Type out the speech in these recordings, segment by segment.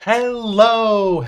Hello,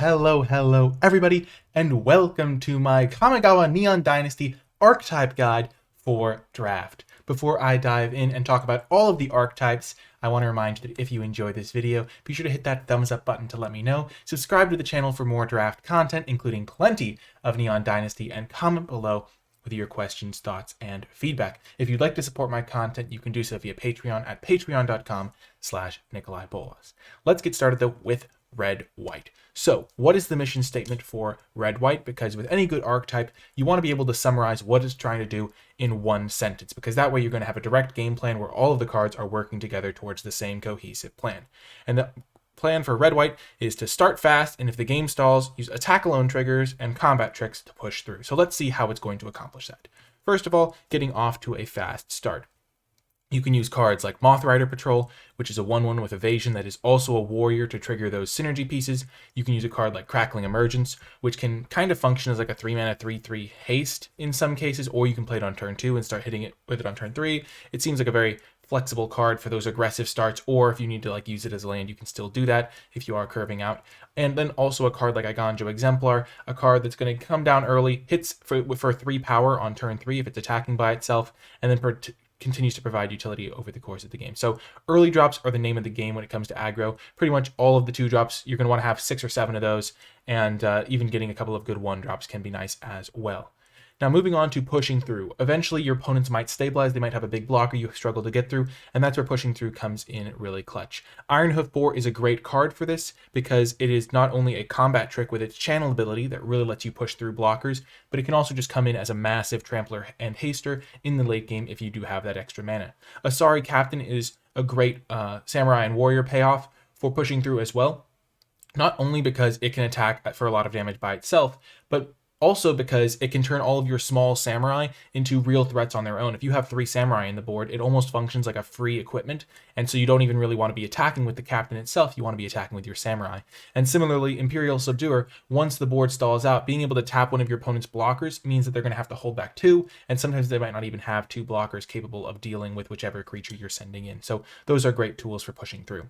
everybody, and welcome to my Kamigawa Neon Dynasty archetype guide for draft. Before I dive in and talk about all of the archetypes, I want to remind you that if you enjoy this video, be sure to hit that thumbs up button to let me know, subscribe to the channel for more draft content, including plenty of Neon Dynasty, and comment below with your questions, thoughts, and feedback. If you'd like to support my content, you can do so via Patreon at patreon.com/Nikolai Bolas. Let's get started though with red white. So what is the mission statement for red white? Because with any good archetype, you want to be able to summarize what it's trying to do in one sentence, because that way you're going to have a direct game plan where all of the cards are working together towards the same cohesive plan. And the plan for red white is to start fast, and if the game stalls, use attack alone triggers and combat tricks to push through. So let's see how it's going to accomplish that. First of all, getting off to a fast start. You can use cards like Moth Rider Patrol, which is a 1/1 with evasion that is also a warrior to trigger those synergy pieces. You can use a card like Crackling Emergence, which can kind of function as like a 3-mana 3/3 haste in some cases, or you can play it on turn 2 and start hitting it with it on turn 3. It seems like a very flexible card for those aggressive starts, or if you need to like use it as a land, you can still do that if you are curving out. And then also a card like Eiganjo Exemplar, a card that's going to come down early, hits for 3 power on turn 3 if it's attacking by itself, and then continues to provide utility over the course of the game. So early drops are the name of the game when it comes to aggro. Pretty much all of the 2 drops, you're going to want to have 6 or 7 of those, and even getting a couple of good 1 drops can be nice as well. Now moving on to pushing through. Eventually your opponents might stabilize, they might have a big blocker you struggle to get through, and that's where pushing through comes in really clutch. Ironhoof Boar is a great card for this because it is not only a combat trick with its channel ability that really lets you push through blockers, but it can also just come in as a massive trampler and haster in the late game if you do have that extra mana. Asari Captain is a great samurai and warrior payoff for pushing through as well, not only because it can attack for a lot of damage by itself, but also because it can turn all of your small samurai into real threats on their own. If you have 3 samurai in the board, it almost functions like a free equipment, and so you don't even really want to be attacking with the captain itself, you want to be attacking with your samurai. And similarly, Imperial Subduer, once the board stalls out, being able to tap one of your opponent's blockers means that they're going to have to hold back 2, and sometimes they might not even have 2 blockers capable of dealing with whichever creature you're sending in. So those are great tools for pushing through.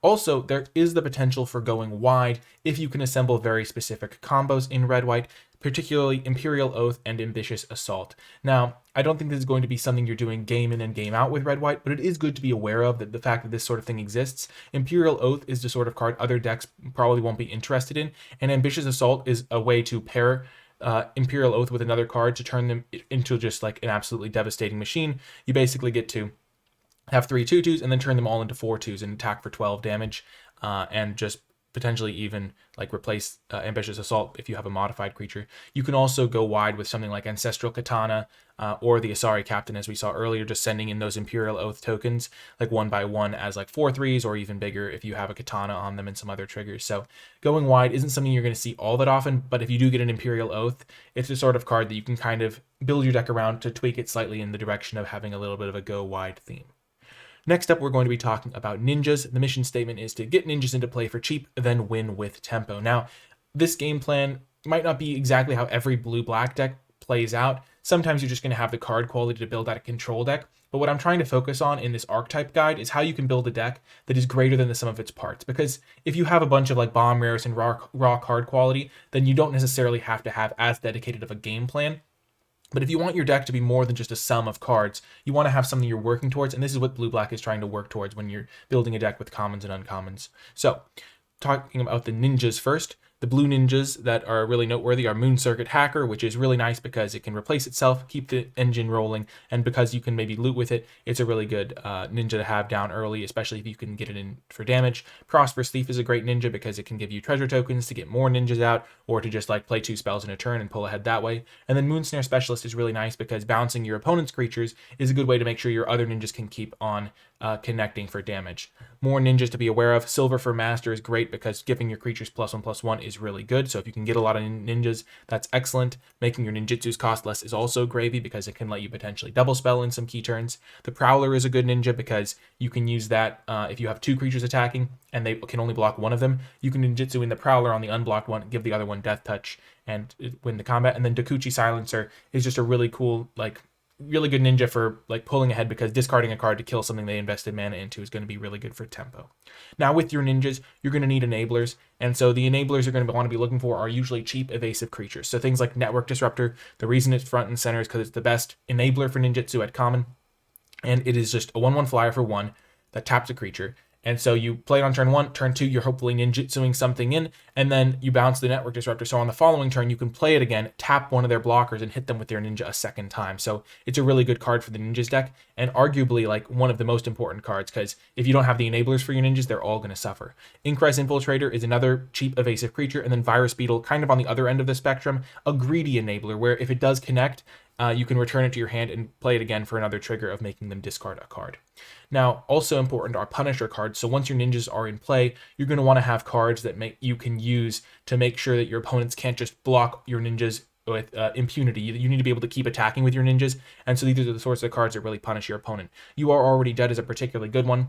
Also, there is the potential for going wide if you can assemble very specific combos in red-white, particularly Imperial Oath and Ambitious Assault. Now, I don't think this is going to be something you're doing game in and game out with red-white, but it is good to be aware of the fact that this sort of thing exists. Imperial Oath is the sort of card other decks probably won't be interested in, and Ambitious Assault is a way to pair Imperial Oath with another card to turn them into just like an absolutely devastating machine. You basically get to have 3 2/2s and then turn them all into 4/2s and attack for 12 damage, and just potentially even like replace Ambitious Assault if you have a modified creature. You can also go wide with something like Ancestral Katana or the Asari Captain, as we saw earlier, just sending in those Imperial Oath tokens like 1 by 1 as like 4/3s, or even bigger if you have a Katana on them and some other triggers. So going wide isn't something you're going to see all that often, but if you do get an Imperial Oath, it's the sort of card that you can kind of build your deck around to tweak it slightly in the direction of having a little bit of a go wide theme. Next up, we're going to be talking about ninjas. The mission statement is to get ninjas into play for cheap, then win with tempo. Now, this game plan might not be exactly how every blue-black deck plays out. Sometimes you're just going to have the card quality to build out a control deck. But what I'm trying to focus on in this archetype guide is how you can build a deck that is greater than the sum of its parts. Because if you have a bunch of like bomb rares and raw card quality, then you don't necessarily have to have as dedicated of a game plan. But if you want your deck to be more than just a sum of cards, you want to have something you're working towards, and this is what blue-black is trying to work towards when you're building a deck with commons and uncommons. So, talking about the ninjas first, the blue ninjas that are really noteworthy are Moon Circuit Hacker, which is really nice because it can replace itself, keep the engine rolling, and because you can maybe loot with it, it's a really good ninja to have down early, especially if you can get it in for damage. Prosperous Thief is a great ninja because it can give you treasure tokens to get more ninjas out, or to just like play 2 spells in a turn and pull ahead that way. And then Moonsnare Specialist is really nice because bouncing your opponent's creatures is a good way to make sure your other ninjas can keep on connecting for damage. More ninjas to be aware of. Silver for Master is great because giving your creatures +1/+1 is really good. So if you can get a lot of ninjas, that's excellent. Making your ninjutsus cost less is also gravy because it can let you potentially double spell in some key turns. The Prowler is a good ninja because you can use that if you have 2 creatures attacking and they can only block one of them. You can ninjutsu in the Prowler on the unblocked one, give the other one Death Touch, and win the combat. And then Dokuchi Silencer is just a really cool like really good ninja for like pulling ahead, because discarding a card to kill something they invested mana into is going to be really good for tempo. Now with your ninjas, you're going to need enablers, and so the enablers you're going to want to be looking for are usually cheap evasive creatures. So things like Network Disruptor. The reason it's front and center is because it's the best enabler for ninjutsu at common, and it is just a 1/1 flyer for 1 that taps a creature. And so you play it on turn 1, turn 2, you're hopefully ninjutsuing something in, and then you bounce the Network Disruptor. So on the following turn, you can play it again, tap one of their blockers, and hit them with their ninja a second time. So it's a really good card for the ninjas deck, and arguably like one of the most important cards, because if you don't have the enablers for your ninjas, they're all going to suffer. Inkrest Infiltrator is another cheap evasive creature, and then Virus Beetle, kind of on the other end of the spectrum, a greedy enabler, where if it does connect, you can return it to your hand and play it again for another trigger of making them discard a card. Now, also important are Punisher cards. So once your ninjas are in play, you're going to want to have cards that you can use to make sure that your opponents can't just block your ninjas with impunity. You need to be able to keep attacking with your ninjas, and so these are the sorts of cards that really punish your opponent. You Are Already Dead is a particularly good one.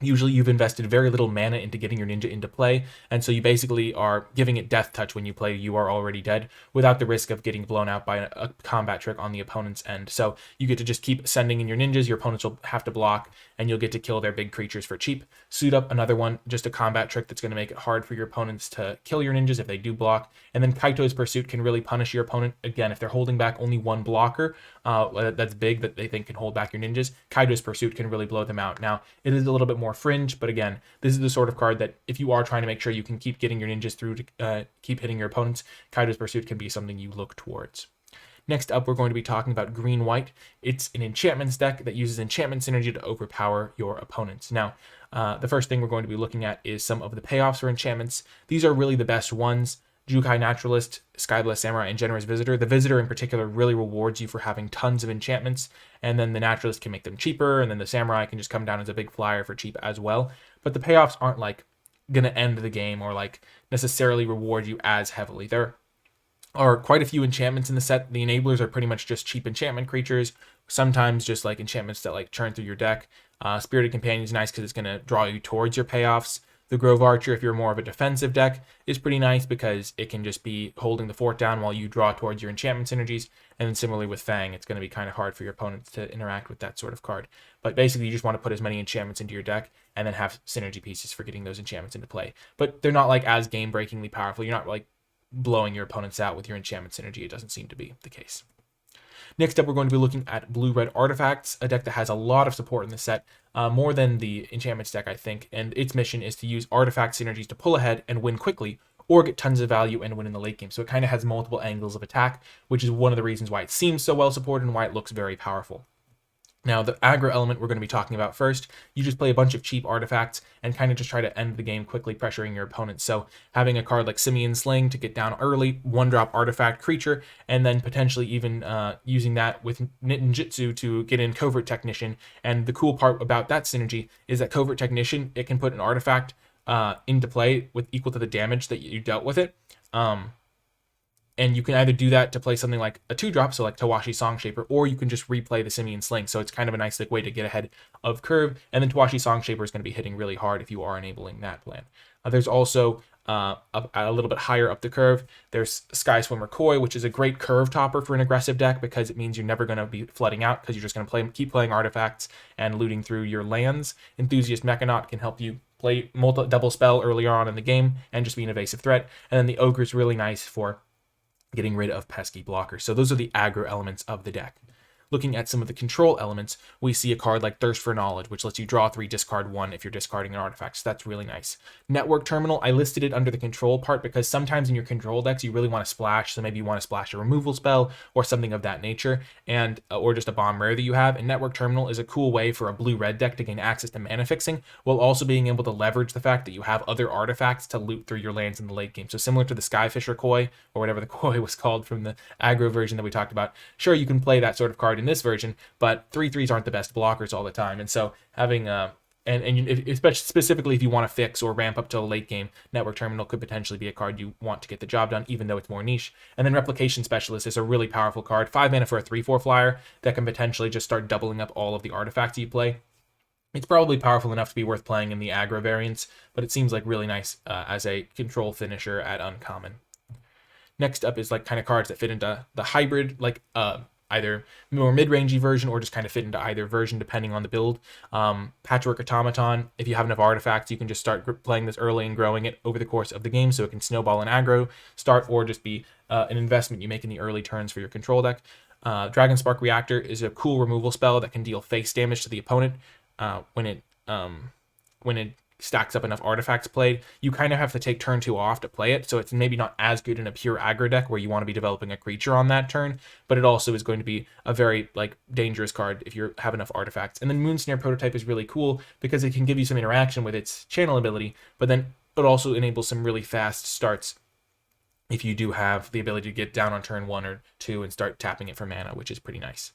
Usually you've invested very little mana into getting your ninja into play, and so you basically are giving it death touch when you play You Are Already Dead without the risk of getting blown out by a combat trick on the opponent's end. So you get to just keep sending in your ninjas, your opponents will have to block, and you'll get to kill their big creatures for cheap. Suit Up, another one, just a combat trick that's going to make it hard for your opponents to kill your ninjas if they do block. And then Kaito's Pursuit can really punish your opponent. Again, if they're holding back only one blocker that's big that they think can hold back your ninjas, Kaito's Pursuit can really blow them out. Now, it is a little bit more fringe, but again, this is the sort of card that if you are trying to make sure you can keep getting your ninjas through to keep hitting your opponents, Kaito's Pursuit can be something you look towards. Next up, we're going to be talking about Green-White. It's an enchantments deck that uses enchantment synergy to overpower your opponents. Now, the first thing we're going to be looking at is some of the payoffs for enchantments. These are really the best ones. Jukai Naturalist, Skyblessed Samurai, and Generous Visitor. The Visitor in particular really rewards you for having tons of enchantments, and then the Naturalist can make them cheaper, and then the Samurai can just come down as a big flyer for cheap as well. But the payoffs aren't like going to end the game or like necessarily reward you as heavily. There are quite a few enchantments in the set. The enablers are pretty much just cheap enchantment creatures, sometimes just like enchantments that like churn through your deck. Spirited Companion is nice because it's going to draw you towards your payoffs. The Grove Archer, if you're more of a defensive deck, is pretty nice because it can just be holding the fort down while you draw towards your enchantment synergies. And then similarly with Fang, it's going to be kind of hard for your opponents to interact with that sort of card. But basically, you just want to put as many enchantments into your deck and then have synergy pieces for getting those enchantments into play. But they're not like as game-breakingly powerful. You're not like blowing your opponents out with your enchantment synergy. It doesn't seem to be the case. Next up, we're going to be looking at Blue-Red Artifacts, a deck that has a lot of support in the set, more than the Enchantments deck, I think, and its mission is to use artifact synergies to pull ahead and win quickly, or get tons of value and win in the late game. So it kind of has multiple angles of attack, which is one of the reasons why it seems so well supported and why it looks very powerful. Now, the aggro element we're going to be talking about first, you just play a bunch of cheap artifacts and kind of just try to end the game quickly, pressuring your opponent. So having a card like Simian Sling to get down early, 1-drop artifact creature, and then potentially even using that with Ninjutsu to get in Covert Technician. And the cool part about that synergy is that Covert Technician, it can put an artifact into play with equal to the damage that you dealt with it. And you can either do that to play something like a 2-drop, so like Tawashi Songshaper, or you can just replay the Simian Sling. So it's kind of a nice like way to get ahead of curve. And then Tawashi Songshaper is going to be hitting really hard if you are enabling that plan. There's also a little bit higher up the curve, there's Sky Swimmer Koi, which is a great curve topper for an aggressive deck because it means you're never going to be flooding out because you're just going to keep playing artifacts and looting through your lands. Enthusiast Mechanaut can help you play double spell earlier on in the game and just be an evasive threat. And then the Ogre is really nice for getting rid of pesky blockers. So those are the aggro elements of the deck. Looking at some of the control elements, we see a card like Thirst for Knowledge, which lets you draw 3, discard 1 if you're discarding an artifact. So that's really nice. Network Terminal, I listed it under the control part because sometimes in your control decks, you really want to splash. So maybe you want to splash a removal spell or something of that nature, and or just a bomb rare that you have. And Network Terminal is a cool way for a blue-red deck to gain access to mana fixing, while also being able to leverage the fact that you have other artifacts to loot through your lands in the late game. So similar to the Skyfisher Koi, or whatever the Koi was called from the aggro version that we talked about. Sure, you can play that sort of card in this version, but 3/3s aren't the best blockers all the time, and so having especially specifically if you want to fix or ramp up to a late game, Network Terminal could potentially be a card you want to get the job done, even though it's more niche. And then Replication Specialist is a really powerful card, 5 mana for a 3/4 flyer that can potentially just start doubling up all of the artifacts you play. It's probably powerful enough to be worth playing in the aggro variants, but it seems like really nice as a control finisher at uncommon. Next up is like kind of cards that fit into the hybrid, like either more mid-rangey version or just kind of fit into either version depending on the build. Patchwork Automaton, if you have enough artifacts, you can just start playing this early and growing it over the course of the game so it can snowball and aggro start, or just be an investment you make in the early turns for your control deck. Dragon Spark Reactor is a cool removal spell that can deal face damage to the opponent when it stacks up enough artifacts played. You kind of have to take turn 2 off to play it, so it's maybe not as good in a pure aggro deck where you want to be developing a creature on that turn, but it also is going to be a very dangerous card if you have enough artifacts. And then Moonsnare Prototype is really cool because it can give you some interaction with its channel ability, but then it also enables some really fast starts if you do have the ability to get down on turn 1 or 2 and start tapping it for mana, which is pretty nice.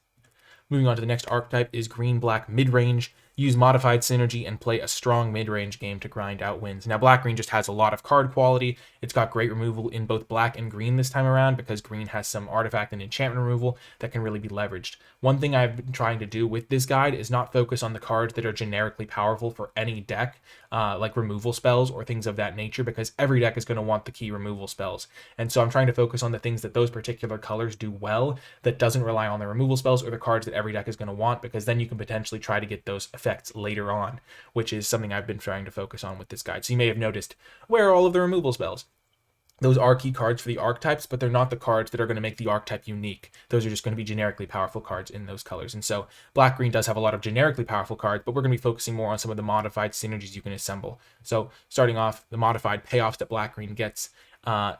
Moving on to the next archetype is green-black mid-range. Use modified synergy and play a strong mid-range game to grind out wins. Now, black-green just has a lot of card quality. It's got great removal in both black and green this time around because green has some artifact and enchantment removal that can really be leveraged. One thing I've been trying to do with this guide is not focus on the cards that are generically powerful for any deck, like removal spells or things of that nature, because every deck is going to want the key removal spells. And so I'm trying to focus on the things that those particular colors do well that doesn't rely on the removal spells or the cards that every deck is going to want, because then you can potentially try to get those effects later on, which is something I've been trying to focus on with this guide. So you may have noticed, where are all of the removal spells? Those are key cards for the archetypes, but they're not the cards that are going to make the archetype unique. Those are just going to be generically powerful cards in those colors. And so black-green does have a lot of generically powerful cards, but we're going to be focusing more on some of the modified synergies you can assemble. So starting off, the modified payoffs that black-green gets.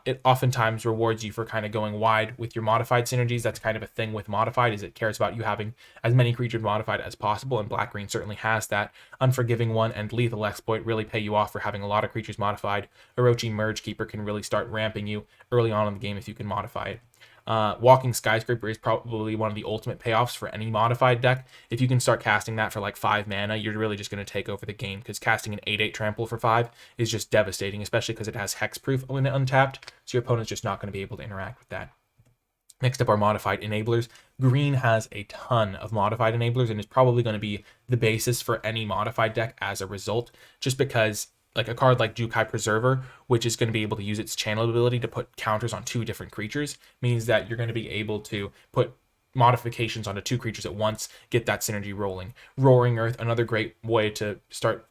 It oftentimes rewards you for kind of going wide with your modified synergies. That's kind of a thing with modified, is it cares about you having as many creatures modified as possible, and black-green certainly has that. Unforgiving One and Lethal Exploit really pay you off for having a lot of creatures modified. Orochi Merge Keeper can really start ramping you early on in the game if you can modify it. Walking Skyscraper is probably one of the ultimate payoffs for any modified deck. If you can start casting that for like 5 mana, you're really just going to take over the game, because casting an 8/8 trample for 5 is just devastating, especially because it has hexproof when untapped, so your opponent's just not going to be able to interact with that. Next up are modified enablers. Green has a ton of modified enablers and is probably going to be the basis for any modified deck as a result, just because like a card like Jukai Preserver, which is going to be able to use its channel ability to put counters on 2 different creatures, means that you're going to be able to put modifications onto 2 creatures at once, get that synergy rolling. Roaring Earth, another great way to start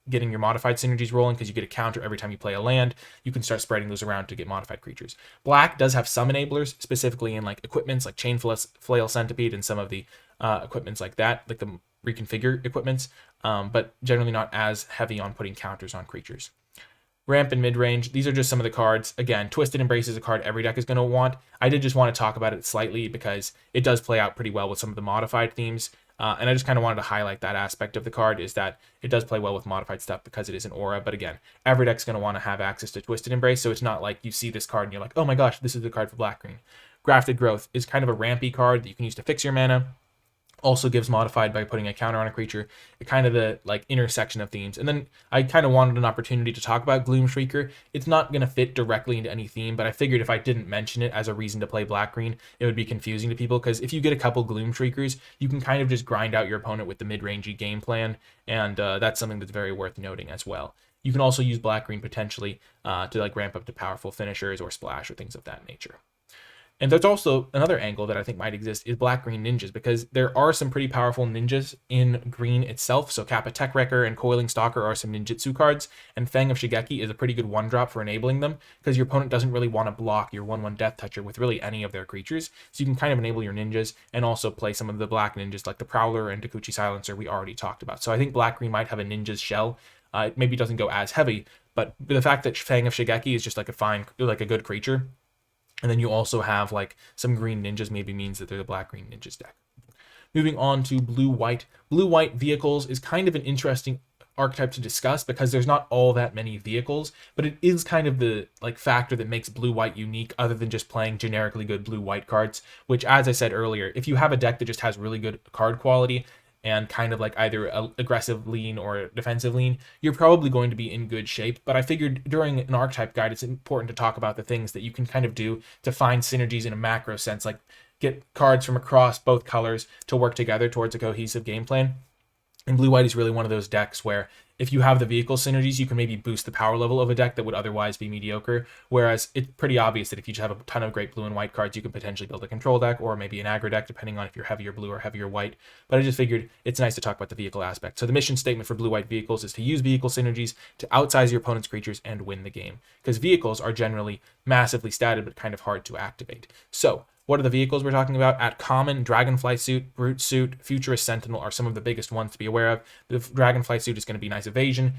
getting your modified synergies rolling, because you get a counter every time you play a land. You can start spreading those around to get modified creatures. Black does have some enablers, specifically in equipments like Chain Flail Centipede and some of the equipments like that, like the reconfigure equipments, but generally not as heavy on putting counters on creatures. Ramp and mid-range, these are just some of the cards. Again, Twisted Embrace is a card every deck is going to want. I did just want to talk about it slightly because it does play out pretty well with some of the modified themes. And I just kind of wanted to highlight that aspect of the card, is that it does play well with modified stuff because it is an aura. But again, every deck's going to want to have access to Twisted Embrace, so it's not like you see this card and you're like, oh my gosh, this is the card for black-green. Grafted Growth is kind of a rampy card that you can use to fix your mana. Also gives modified by putting a counter on a creature. Kind of the intersection of themes. And then I kind of wanted an opportunity to talk about Gloom Shrieker. It's not going to fit directly into any theme, but I figured if I didn't mention it as a reason to play black-green, it would be confusing to people, because if you get a couple Gloom Shriekers, you can kind of just grind out your opponent with the mid-rangey game plan, and that's something that's very worth noting as well. You can also use black-green potentially to ramp up to powerful finishers or splash or things of that nature. And there's also another angle that I think might exist, is black-green ninjas, because there are some pretty powerful ninjas in green itself. So Kappa Tech Wrecker and Coiling Stalker are some ninjutsu cards, and Fang of Shigeki is a pretty good 1-drop for enabling them, because your opponent doesn't really want to block your 1/1 Death Toucher with really any of their creatures. So you can kind of enable your ninjas and also play some of the black ninjas like the Prowler and Takuchi Silencer we already talked about. So I think black-green might have a ninja's shell. It maybe doesn't go as heavy, but the fact that Fang of Shigeki is just a good creature, and then you also have some green ninjas, maybe means that they're the black-green ninjas deck. Moving on to blue-white. Blue-white vehicles is kind of an interesting archetype to discuss, because there's not all that many vehicles, but it is kind of the factor that makes blue-white unique, other than just playing generically good blue-white cards, which, as I said earlier, if you have a deck that just has really good card quality and kind of either a aggressive lean or a defensive lean, you're probably going to be in good shape. But I figured during an archetype guide, it's important to talk about the things that you can kind of do to find synergies in a macro sense, like get cards from across both colors to work together towards a cohesive game plan. And blue-white is really one of those decks where if you have the vehicle synergies, you can maybe boost the power level of a deck that would otherwise be mediocre. Whereas it's pretty obvious that if you just have a ton of great blue and white cards, you can potentially build a control deck or maybe an aggro deck, depending on if you're heavier blue or heavier white. But I just figured it's nice to talk about the vehicle aspect. So the mission statement for blue-white vehicles is to use vehicle synergies to outsize your opponent's creatures and win the game. Because vehicles are generally massively statted, but kind of hard to activate. So what are the vehicles we're talking about? At common, Dragonfly Suit, Brute Suit, Futurist Sentinel are some of the biggest ones to be aware of. The Dragonfly Suit is going to be nice evasion.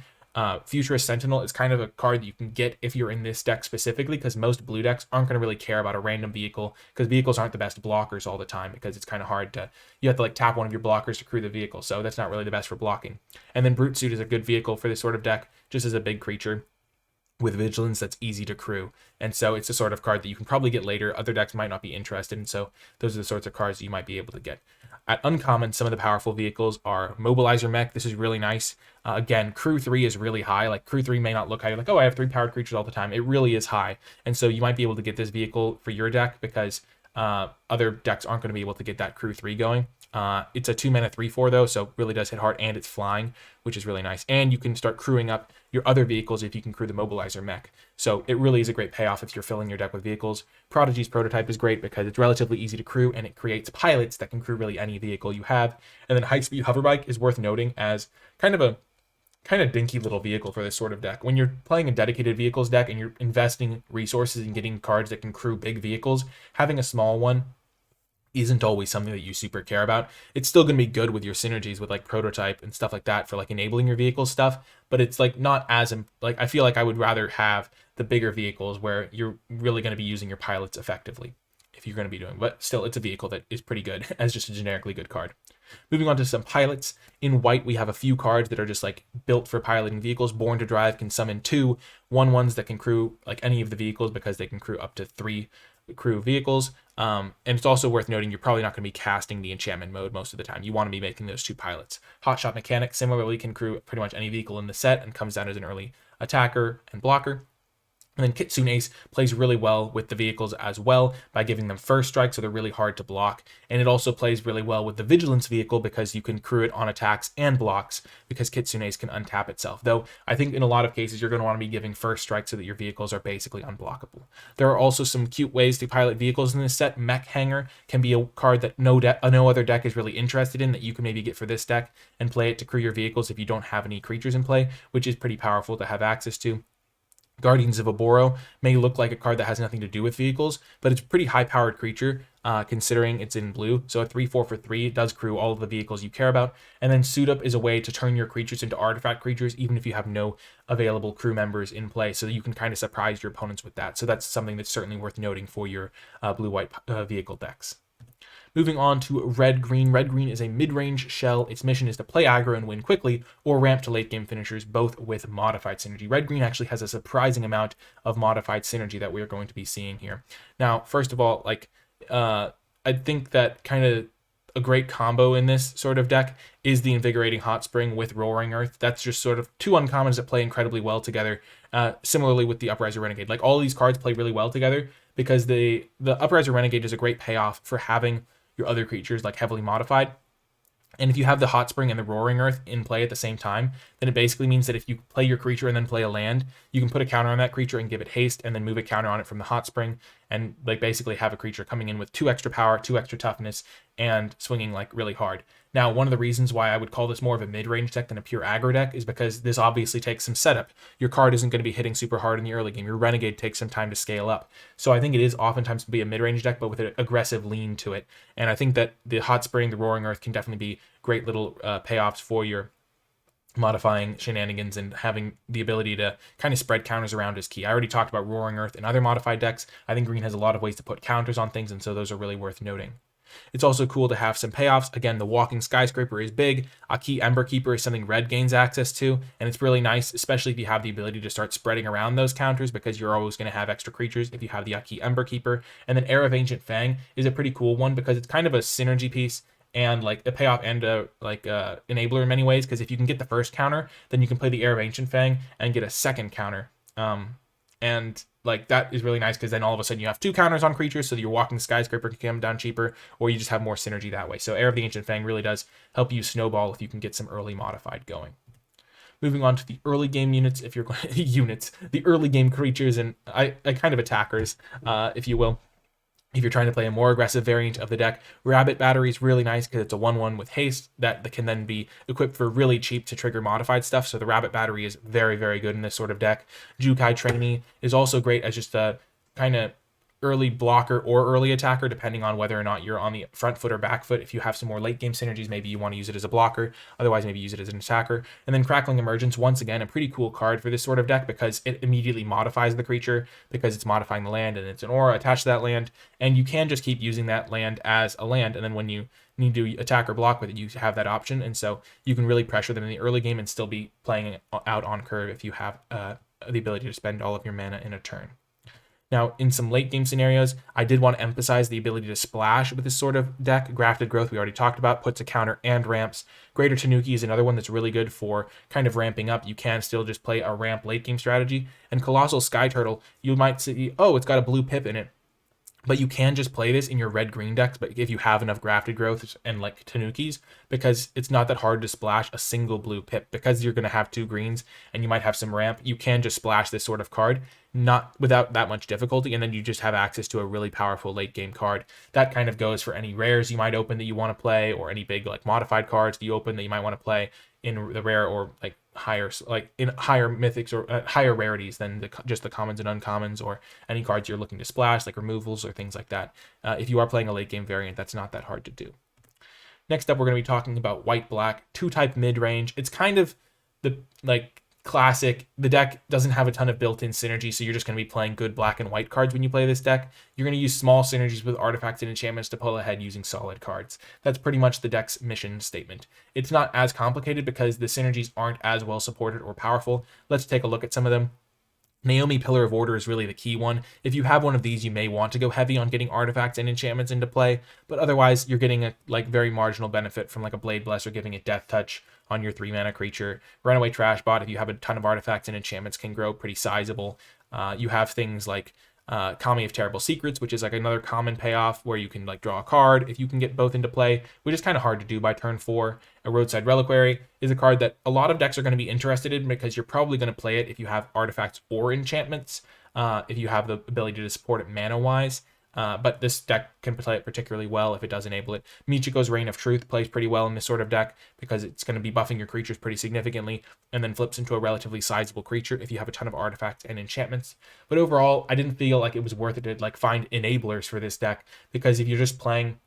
Futurist Sentinel is kind of a card that you can get if you're in this deck specifically, because most blue decks aren't going to really care about a random vehicle, because vehicles aren't the best blockers all the time, because it's kind of hard to, you have to like tap one of your blockers to crew the vehicle, so that's not really the best for blocking. And then Brute Suit is a good vehicle for this sort of deck, just as a big creature with vigilance that's easy to crew. And so it's a sort of card that you can probably get later. Other decks might not be interested, and so those are the sorts of cards you might be able to get. At uncommon, some of the powerful vehicles are Mobilizer Mech. This is really nice. Again, Crew 3 is really high. Like, Crew 3 may not look high. You're like, oh, I have 3 powered creatures all the time. It really is high. And so you might be able to get this vehicle for your deck because other decks aren't going to be able to get that Crew 3 going. It's a 2-mana 3/4 though, so really does hit hard, and it's flying, which is really nice. And you can start crewing up your other vehicles if you can crew the Mobilizer Mech. So it really is a great payoff if you're filling your deck with vehicles. Prodigy's Prototype is great because it's relatively easy to crew, and it creates pilots that can crew really any vehicle you have. And then High Speed Hoverbike is worth noting as kind of dinky little vehicle for this sort of deck. When you're playing a dedicated vehicles deck and you're investing resources in getting cards that can crew big vehicles, having a small one isn't always something that you super care about. It's still going to be good with your synergies with like Prototype and stuff like that for like enabling your vehicle stuff, but it's like not as like, I feel like I would rather have the bigger vehicles where you're really going to be using your pilots effectively if you're going to be doing, but still it's a vehicle that is pretty good as just a generically good card. Moving on to some pilots. In white, we have a few cards that are just like built for piloting vehicles. Born to Drive can summon 2 1/1s that can crew like any of the vehicles because they can crew up to 3 crew vehicles. And it's also worth noting you're probably not going to be casting the enchantment mode most of the time. You want to be making those 2 pilots. Hotshot Mechanic similarly can crew pretty much any vehicle in the set and comes down as an early attacker and blocker. And then Kitsune Ace plays really well with the vehicles as well by giving them first strike, so they're really hard to block. And it also plays really well with the Vigilance vehicle because you can crew it on attacks and blocks because Kitsune Ace can untap itself. Though I think in a lot of cases you're going to want to be giving first strike so that your vehicles are basically unblockable. There are also some cute ways to pilot vehicles in this set. Mech Hanger can be a card that no other deck is really interested in that you can maybe get for this deck and play it to crew your vehicles if you don't have any creatures in play, which is pretty powerful to have access to. Guardians of Oboro may look like a card that has nothing to do with vehicles, but it's a pretty high-powered creature considering it's in blue. So a 3/4 for 3 does crew all of the vehicles you care about. And then Suit Up is a way to turn your creatures into artifact creatures, even if you have no available crew members in play. So you can kind of surprise your opponents with that. So that's something that's certainly worth noting for your blue-white vehicle decks. Moving on to Red Green. Red Green is a mid-range shell. Its mission is to play aggro and win quickly, or ramp to late game finishers, both with modified synergy. Red Green actually has a surprising amount of modified synergy that we are going to be seeing here. Now, first of all, I think that kind of a great combo in this sort of deck is the Invigorating Hot Spring with Roaring Earth. That's just sort of 2 uncommons that play incredibly well together. Similarly with the Upriser Renegade. Like, all these cards play really well together because the Upriser Renegade is a great payoff for having your other creatures like heavily modified. And if you have the Hot Spring and the Roaring Earth in play at the same time, then it basically means that if you play your creature and then play a land, you can put a counter on that creature and give it haste, and then move a counter on it from the Hot Spring, and like basically have a creature coming in with 2 extra power, 2 extra toughness, and swinging like really hard. Now, one of the reasons why I would call this more of a mid-range deck than a pure aggro deck is because this obviously takes some setup. Your card isn't going to be hitting super hard in the early game. Your Renegade takes some time to scale up. So I think it is oftentimes to be a mid-range deck, but with an aggressive lean to it. And I think that the Hot Spring, the Roaring Earth can definitely be great little payoffs for your modifying shenanigans, and having the ability to kind of spread counters around is key. I already talked about Roaring Earth and other modified decks. I think Green has a lot of ways to put counters on things, and so those are really worth noting. It's also cool to have some payoffs. Again, the Walking Skyscraper is big. Aki Emberkeeper is something red gains access to, and it's really nice, especially if you have the ability to start spreading around those counters, because you're always going to have extra creatures if you have the Aki Emberkeeper. And then Heir of Ancient Fang is a pretty cool one because it's kind of a synergy piece and like a payoff and a enabler in many ways, because if you can get the first counter, then you can play the Heir of Ancient Fang and get a second counter. And like that is really nice because then all of a sudden you have 2 counters on creatures, so that your Walking Skyscraper can come down cheaper, or you just have more synergy that way. So Heir of the Ancient Fang really does help you snowball if you can get some early modified going. Moving on to the early game units, if you're units, the early game creatures and I kind of attackers, if you will. If you're trying to play a more aggressive variant of the deck, Rabbit Battery is really nice because it's a 1/1 with haste that can then be equipped for really cheap to trigger modified stuff. So the Rabbit Battery is very, very good in this sort of deck. Jukai Trainee is also great as just a kind of early blocker or early attacker, depending on whether or not you're on the front foot or back foot. If you have some more late game synergies, maybe you want to use it as a blocker. Otherwise, maybe use it as an attacker. And then Crackling Emergence, once again, a pretty cool card for this sort of deck because it immediately modifies the creature because it's modifying the land and it's an aura attached to that land. And you can just keep using that land as a land. And then when you need to attack or block with it, you have that option. And so you can really pressure them in the early game and still be playing it out on curve if you have the ability to spend all of your mana in a turn. Now, in some late game scenarios, I did want to emphasize the ability to splash with this sort of deck. Grafted Growth, we already talked about, puts a counter and ramps. Greater Tanuki is another one that's really good for kind of ramping up. You can still just play a ramp late game strategy. And Colossal Sky Turtle, you might see, oh, it's got a blue pip in it. But you can just play this in your red-green decks, but if you have enough Grafted Growths and like Tanukis, because it's not that hard to splash a single blue pip. Because you're going to have 2 greens and you might have some ramp, you can just splash this sort of card, not without that much difficulty, and then you just have access to a really powerful late-game card. That kind of goes for any rares you might open that you want to play, or any big like modified cards that you open that you might want to play in the rare or like higher, like in higher mythics or higher rarities than just the commons and uncommons, or any cards you're looking to splash like removals or things like that. If you are playing a late game variant, that's not that hard to do. Next up, we're going to be talking about white black 2-type mid range. It's kind of the like classic. The deck doesn't have a ton of built-in synergy, so you're just going to be playing good black and white cards when you play this deck. You're going to use small synergies with artifacts and enchantments to pull ahead using solid cards. That's pretty much the deck's mission statement. It's not as complicated because the synergies aren't as well supported or powerful. Let's take a look at some of them. Naomi Pillar of Order is really the key one. If you have one of these, you may want to go heavy on getting artifacts and enchantments into play, but otherwise you're getting a like very marginal benefit from like a Blade Blesser giving it Death Touch on your 3-mana creature. Runaway Trashbot, if you have a ton of artifacts and enchantments, can grow pretty sizable. You have things like Kami of Terrible Secrets, which is like another common payoff where you can like draw a card if you can get both into play, which is kind of hard to do by turn 4. A Roadside Reliquary is a card that a lot of decks are going to be interested in because you're probably going to play it if you have artifacts or enchantments, if you have the ability to support it mana-wise. But this deck can play it particularly well if it does enable it. Michiko's Reign of Truth plays pretty well in this sort of deck because it's going to be buffing your creatures pretty significantly and then flips into a relatively sizable creature if you have a ton of artifacts and enchantments. But overall, I didn't feel like it was worth it to like find enablers for this deck, because if you're just playing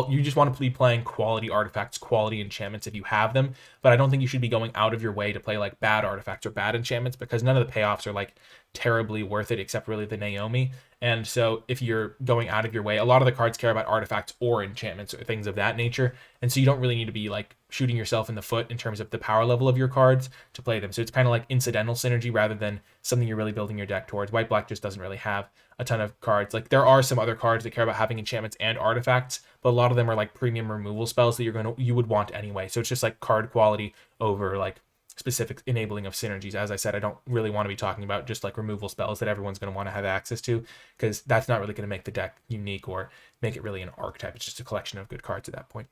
you just want to be playing quality artifacts, quality enchantments if you have them, but I don't think you should be going out of your way to play like bad artifacts or bad enchantments, because none of the payoffs are like terribly worth it except really the Naomi. And so if you're going out of your way, a lot of the cards care about artifacts or enchantments or things of that nature, and so you don't really need to be like shooting yourself in the foot in terms of the power level of your cards to play them. So it's kind of like incidental synergy rather than something you're really building your deck towards. White black just doesn't really have a ton of cards. Like there are some other cards that care about having enchantments and artifacts, but a lot of them are like premium removal spells that you would want anyway. So it's just like card quality over like specific enabling of synergies. As I said, I don't really want to be talking about just like removal spells that everyone's going to want to have access to, because that's not really going to make the deck unique or make it really an archetype. It's just a collection of good cards at that point.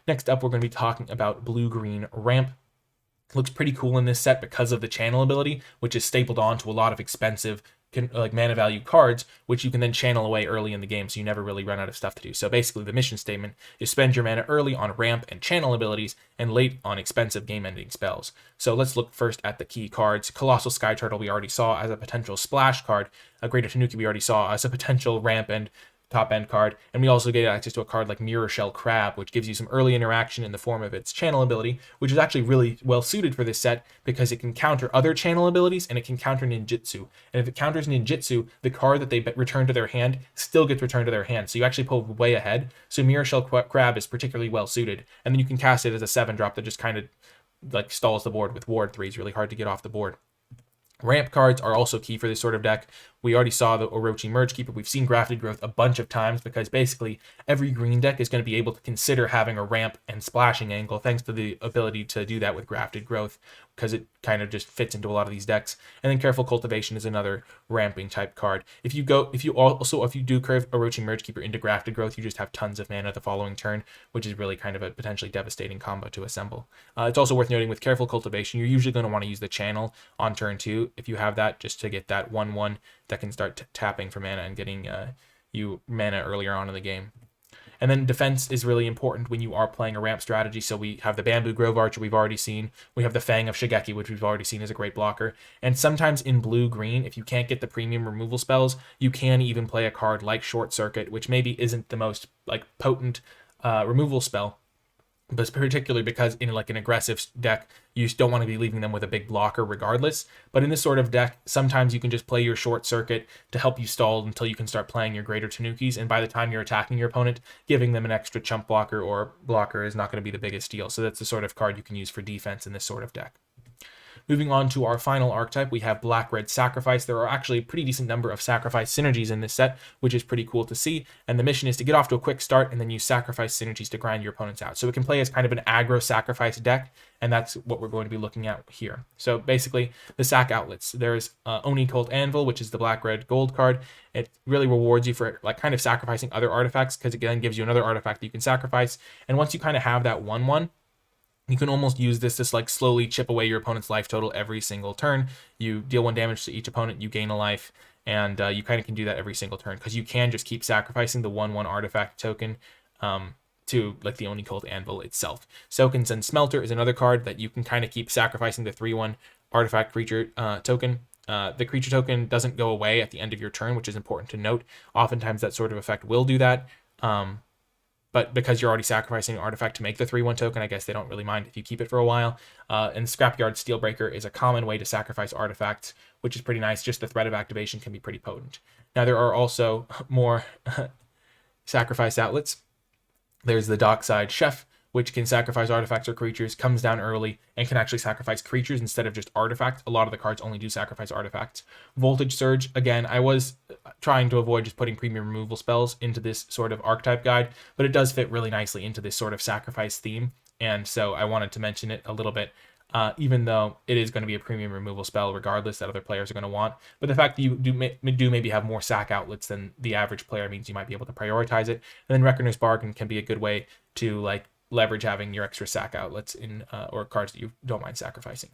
Next up, we're going to be talking about blue-green ramp. Looks pretty cool in this set because of the channel ability, which is stapled onto a lot of expensive like mana value cards, which you can then channel away early in the game, so you never really run out of stuff to do. So basically the mission statement is spend your mana early on ramp and channel abilities and late on expensive game-ending spells. So let's look first at the key cards. Colossal Sky Turtle we already saw as a potential splash card. A Greater Tanuki we already saw as a potential ramp and top end card, and we also get access to a card like Mirror Shell Crab, which gives you some early interaction in the form of its channel ability, which is actually really well suited for this set because it can counter other channel abilities and it can counter ninjutsu. And if it counters ninjutsu, the card that they return to their hand still gets returned to their hand, so you actually pull way ahead. So Mirror Shell Crab is particularly well suited, and then you can cast it as a 7-drop that just kind of like stalls the board with Ward 3. It's really hard to get off the board. Ramp cards are also key for this sort of deck. We already saw the Orochi Mergekeeper. We've seen Grafted Growth a bunch of times because basically every green deck is going to be able to consider having a ramp and splashing angle thanks to the ability to do that with Grafted Growth. because it kind of just fits into a lot of these decks. And then Careful Cultivation is another ramping type card. If you do curve Orochi Mergekeeper into Grafted Growth, you just have tons of mana the following turn, which is really kind of a potentially devastating combo to assemble. It's also worth noting with Careful Cultivation, you're usually going to want to use the Channel on turn 2 if you have that, just to get that 1/1 that can start tapping for mana and getting you mana earlier on in the game. And then defense is really important when you are playing a ramp strategy. So we have the Bamboo Grove Archer we've already seen. We have the Fang of Shigeki, which we've already seen as a great blocker. And sometimes in blue-green, if you can't get the premium removal spells, you can even play a card like Short Circuit, which maybe isn't the most potent removal spell, but particularly because in an aggressive deck, you just don't want to be leaving them with a big blocker regardless. But in this sort of deck, sometimes you can just play your Short Circuit to help you stall until you can start playing your Greater Tanukis, and by the time you're attacking your opponent, giving them an extra chump blocker or blocker is not going to be the biggest deal. So that's the sort of card you can use for defense in this sort of deck. Moving on to our final archetype, we have Black-Red Sacrifice. There are actually a pretty decent number of sacrifice synergies in this set, which is pretty cool to see. And the mission is to get off to a quick start and then use sacrifice synergies to grind your opponents out. So it can play as kind of an aggro sacrifice deck, and that's what we're going to be looking at here. So basically, the sack outlets. There's Oni Cult Anvil, which is the Black-Red Gold card. It really rewards you for kind of sacrificing other artifacts, because it then gives you another artifact that you can sacrifice. And once you kind of have that 1/1, you can almost use this to slowly chip away your opponent's life total every single turn. You deal 1 damage to each opponent, you gain a life, and you kind of can do that every single turn, because you can just keep sacrificing the 1/1 artifact token to the Oni Cult Anvil itself. Soken Smelter is another card that you can kind of keep sacrificing the 3/1 artifact creature token. The creature token doesn't go away at the end of your turn, which is important to note. Oftentimes that sort of effect will do that. But because you're already sacrificing an artifact to make the 3/1 token, I guess they don't really mind if you keep it for a while. And Scrapyard Steelbreaker is a common way to sacrifice artifacts, which is pretty nice. Just the threat of activation can be pretty potent. Now, there are also more sacrifice outlets. There's the Dockside Chef, which can sacrifice artifacts or creatures, comes down early, and can actually sacrifice creatures instead of just artifacts. A lot of the cards only do sacrifice artifacts. Voltage Surge, again, I was trying to avoid just putting premium removal spells into this sort of archetype guide, but it does fit really nicely into this sort of sacrifice theme, and so I wanted to mention it a little bit, even though it is going to be a premium removal spell regardless that other players are going to want. But the fact that you do maybe have more sack outlets than the average player means you might be able to prioritize it. And then Reckoner's Bargain can be a good way to leverage having your extra sack outlets in or cards that you don't mind sacrificing.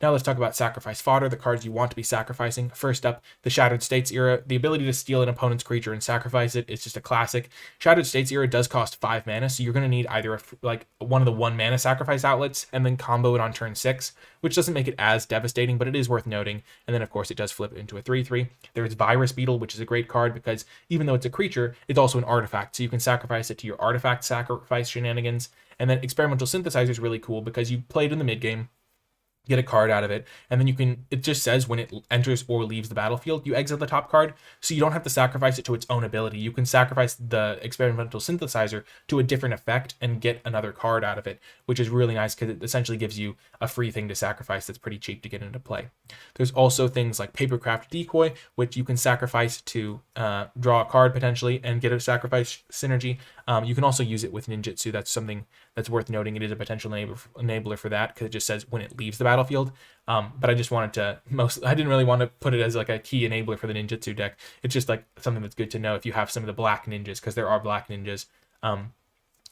Now let's talk about sacrifice fodder, the cards you want to be sacrificing. First up, the Shattered States era. The ability to steal an opponent's creature and sacrifice it is just a classic. Shattered States era does cost 5 mana, so you're going to need either one of the 1 mana sacrifice outlets and then combo it on turn 6, which doesn't make it as devastating, but it is worth noting. And then, of course, it does flip into a 3/3. There's Virus Beetle, which is a great card because even though it's a creature, it's also an artifact, so you can sacrifice it to your artifact sacrifice shenanigans. And then Experimental Synthesizer is really cool because you played in the mid game, get a card out of it, and then it just says when it enters or leaves the battlefield, you exit the top card, so you don't have to sacrifice it to its own ability. You can sacrifice the Experimental Synthesizer to a different effect and get another card out of it, which is really nice because it essentially gives you a free thing to sacrifice that's pretty cheap to get into play. There's also things like Papercraft Decoy, which you can sacrifice to draw a card potentially and get a sacrifice synergy. You can also use it with Ninjutsu. That's something that's worth noting. It is a potential enabler for that because it just says when it leaves the battlefield. But I just wanted to I didn't really want to put it as a key enabler for the Ninjutsu deck. It's just something that's good to know if you have some of the black ninjas, because there are black ninjas.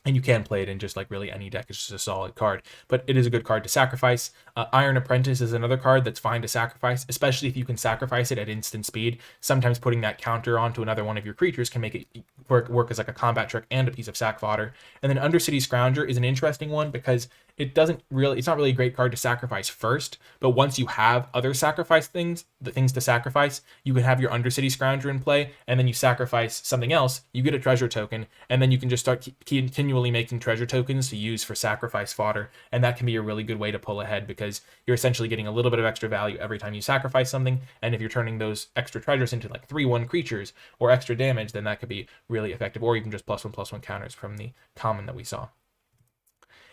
And you can play it in just really any deck. It's just a solid card, but it is a good card to sacrifice. Iron Apprentice is another card that's fine to sacrifice, especially if you can sacrifice it at instant speed. Sometimes putting that counter onto another one of your creatures can make it work as a combat trick and a piece of sack fodder. And then Undercity Scrounger is an interesting one because it's not really a great card to sacrifice first, but once you have other sacrifice things, the things to sacrifice, you can have your Undercity Scrounger in play, and then you sacrifice something else, you get a treasure token, and then you can just start continually making treasure tokens to use for sacrifice fodder, and that can be a really good way to pull ahead because you're essentially getting a little bit of extra value every time you sacrifice something, and if you're turning those extra treasures into 3/1 creatures or extra damage, then that could be really effective, or even just +1/+1 counters from the common that we saw.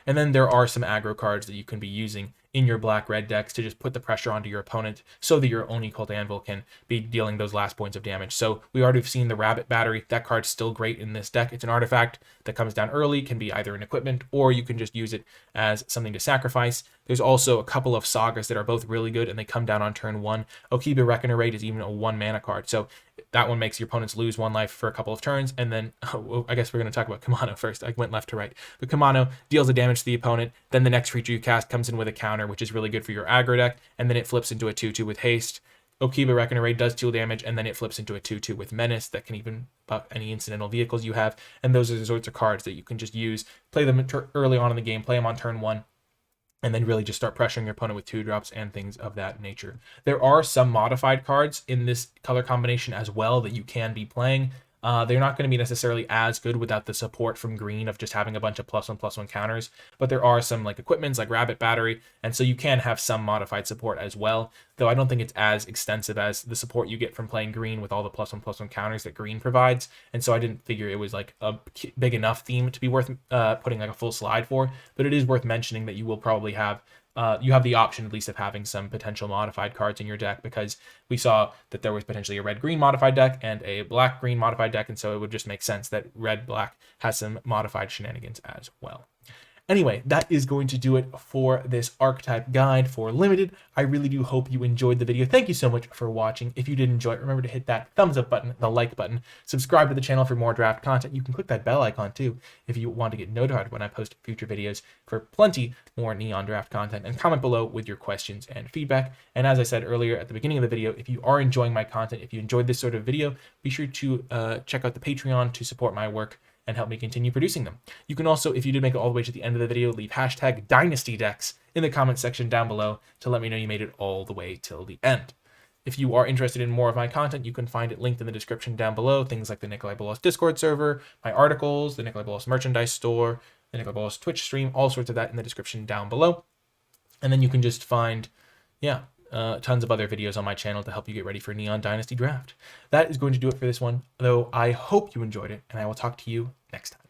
And then there are some aggro cards that you can be using in your black-red decks to just put the pressure onto your opponent so that your Oni Cult Anvil can be dealing those last points of damage. So we already have seen the Rabbit Battery. That card's still great in this deck. It's an artifact that comes down early, can be either an equipment, or you can just use it as something to sacrifice. There's also a couple of sagas that are both really good, and they come down on turn 1. Okiba Reckoner Raid is even a 1-mana card, so that one makes your opponents lose 1 life for a couple of turns, and then I guess we're going to talk about Kamano first. I went left to right. But Kamano deals the damage to the opponent, then the next creature you cast comes in with a counter, which is really good for your aggro deck, and then it flips into a 2/2 with haste. Okiba Reckoner Raid does 2 damage, and then it flips into a 2/2 with Menace that can even buff any incidental vehicles you have, and those are the sorts of cards that you can just use, play them early on in the game, play them on turn 1, and then really just start pressuring your opponent with 2-drops and things of that nature. There are some modified cards in this color combination as well that you can be playing. They're not going to be necessarily as good without the support from green of just having a bunch of +1/+1 counters, but there are some like equipments like Rabbit Battery, and so you can have some modified support as well, though I don't think it's as extensive as the support you get from playing green with all the +1/+1 counters that green provides, and so I didn't figure it was like a big enough theme to be worth putting like a full slide for, but it is worth mentioning that you will probably have you have the option at least of having some potential modified cards in your deck, because we saw that there was potentially a red-green modified deck and a black-green modified deck, and so it would just make sense that red-black has some modified shenanigans as well. Anyway, that is going to do it for this archetype guide for Limited. I really do hope you enjoyed the video. Thank you so much for watching. If you did enjoy it, remember to hit that thumbs up button, the like button, subscribe to the channel for more draft content. You can click that bell icon too if you want to get notified when I post future videos for plenty more Neon draft content, and comment below with your questions and feedback. And as I said earlier at the beginning of the video, if you are enjoying my content, if you enjoyed this sort of video, be sure to check out the Patreon to support my work and help me continue producing them. You can also, if you did make it all the way to the end of the video, leave hashtag DynastyDecks in the comment section down below to let me know you made it all the way till the end. If you are interested in more of my content, you can find it linked in the description down below. Things like the Nikolai Bolas Discord server, my articles, the Nikolai Bolas merchandise store, the Nikolai Bolas Twitch stream, all sorts of that in the description down below. And then you can just find, tons of other videos on my channel to help you get ready for Neon Dynasty Draft. That is going to do it for this one, though I hope you enjoyed it, and I will talk to you next time.